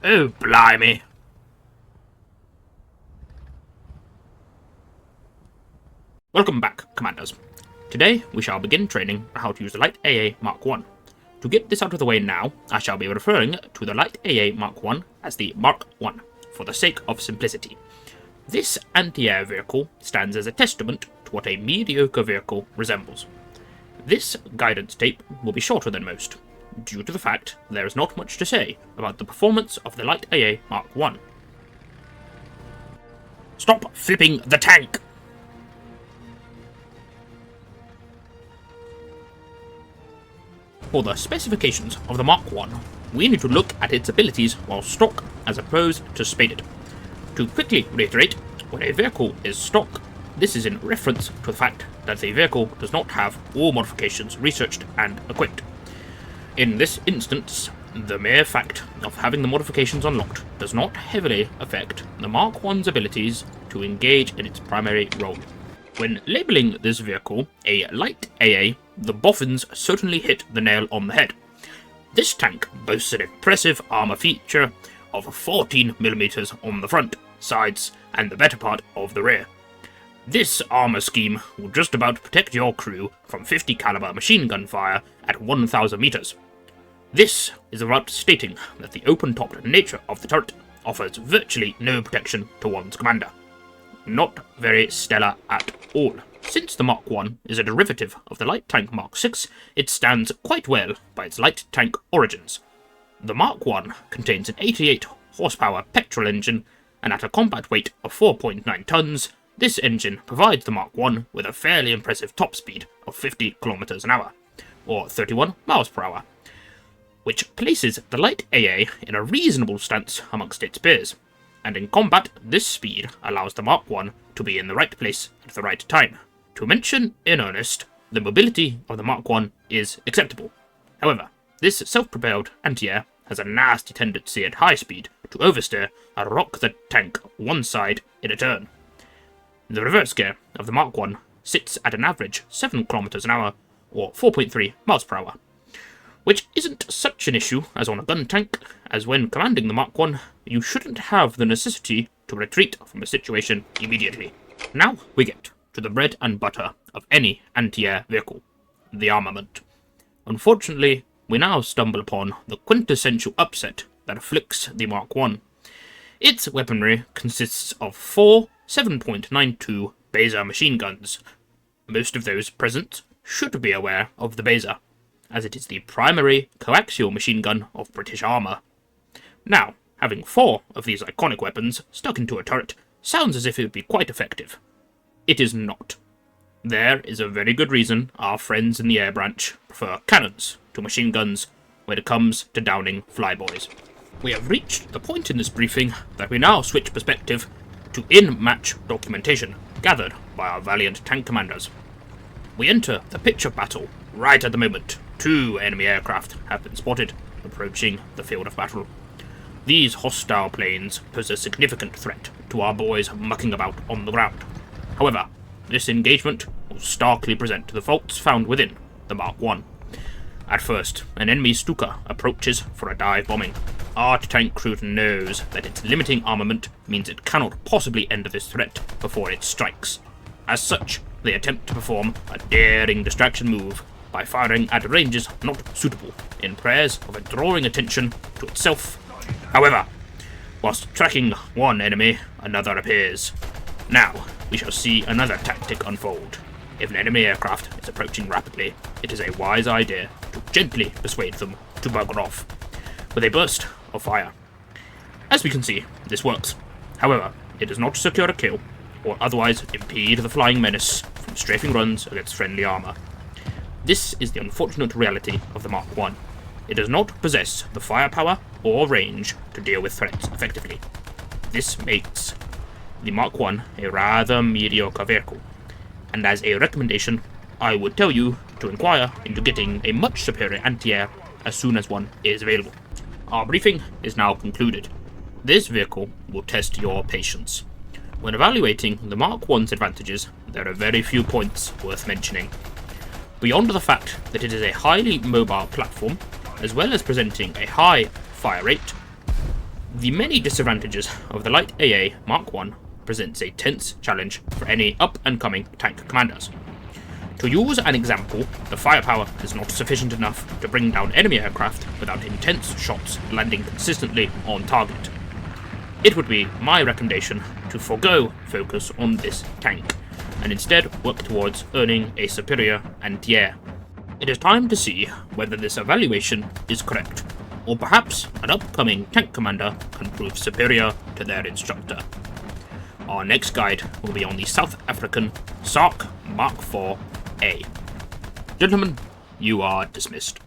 Oh, blimey. Welcome back, Commanders. Today, we shall begin training on how to use the Light AA Mark I. To get this out of the way now, I shall be referring to the Light AA Mark I as the Mark I, for the sake of simplicity. This anti-air vehicle stands as a testament to what a mediocre vehicle resembles. This guidance tape will be shorter than most, due to the fact there is not much to say about the performance of the Light AA Mark I. Stop flipping the tank! For the specifications of the Mark I, we need to look at its abilities while stock as opposed to spaded. To quickly reiterate, when a vehicle is stock, this is in reference to the fact that the vehicle does not have all modifications researched and equipped. In this instance, the mere fact of having the modifications unlocked does not heavily affect the Mark I's abilities to engage in its primary role. When labelling this vehicle a Light AA, the boffins certainly hit the nail on the head. This tank boasts an impressive armour feature of 14mm on the front, sides, and the better part of the rear. This armour scheme will just about protect your crew from 50 caliber machine gun fire at 1000 meters. This is without stating that the open-topped nature of the turret offers virtually no protection to one's commander. Not very stellar at all. Since the Mark I is a derivative of the light tank Mark VI, it stands quite well by its light tank origins. The Mark I contains an 88 horsepower petrol engine, and at a combat weight of 4.9 tons, this engine provides the Mark I with a fairly impressive top speed of 50 km an hour, or 31 miles per hour, which places the Light AA in a reasonable stance amongst its peers. And in combat, this speed allows the Mark I to be in the right place at the right time. To mention in earnest, the mobility of the Mark I is acceptable. However, this self-propelled anti-air has a nasty tendency at high speed to oversteer and rock the tank one side in a turn. The reverse gear of the Mark I sits at an average 7 km an hour, or 4.3 miles per hour, which isn't such an issue as on a gun tank, as when commanding the Mark I, you shouldn't have the necessity to retreat from a situation immediately. Now we get to the bread and butter of any anti-air vehicle, the armament. Unfortunately, we now stumble upon the quintessential upset that afflicts the Mark I. Its weaponry consists of 4 7.92 Besa machine guns. Most of those present should be aware of the Besa, as it is the primary coaxial machine gun of British armour. Now, having 4 of these iconic weapons stuck into a turret sounds as if it would be quite effective. It is not. There is a very good reason our friends in the air branch prefer cannons to machine guns when it comes to downing flyboys. We have reached the point in this briefing that we now switch perspective to in-match documentation gathered by our valiant tank commanders. We enter the pitch of battle right at the moment 2 enemy aircraft have been spotted approaching the field of battle. These hostile planes pose a significant threat to our boys mucking about on the ground. However, this engagement will starkly present the faults found within the Mark I. At first, an enemy Stuka approaches for a dive bombing. Our tank crew knows that its limiting armament means it cannot possibly end this threat before it strikes. As such, they attempt to perform a daring distraction move by firing at ranges not suitable, in prayers of drawing attention to itself. However, whilst tracking one enemy, another appears. Now, we shall see another tactic unfold. If an enemy aircraft is approaching rapidly, it is a wise idea to gently persuade them to bugger off with a burst of fire. As we can see, this works. However, it does not secure a kill, or otherwise impede the flying menace from strafing runs against friendly armour. This is the unfortunate reality of the Mark I. It does not possess the firepower or range to deal with threats effectively. This makes the Mark I a rather mediocre vehicle, and as a recommendation, I would tell you to inquire into getting a much superior anti-air as soon as one is available. Our briefing is now concluded. This vehicle will test your patience. When evaluating the Mark I's advantages, there are very few points worth mentioning. Beyond the fact that it is a highly mobile platform, as well as presenting a high fire rate, The many disadvantages of the light AA Mark I presents a tense challenge for any up-and-coming tank commanders. To use an example, the firepower is not sufficient enough to bring down enemy aircraft without intense shots landing consistently on target. It would be my recommendation to forego focus on this tank, and instead work towards earning a superior anti-air. It is time to see whether this evaluation is correct, or perhaps an upcoming tank commander can prove superior to their instructor. Our next guide will be on the South African SARC Mark IV A. Gentlemen, you are dismissed.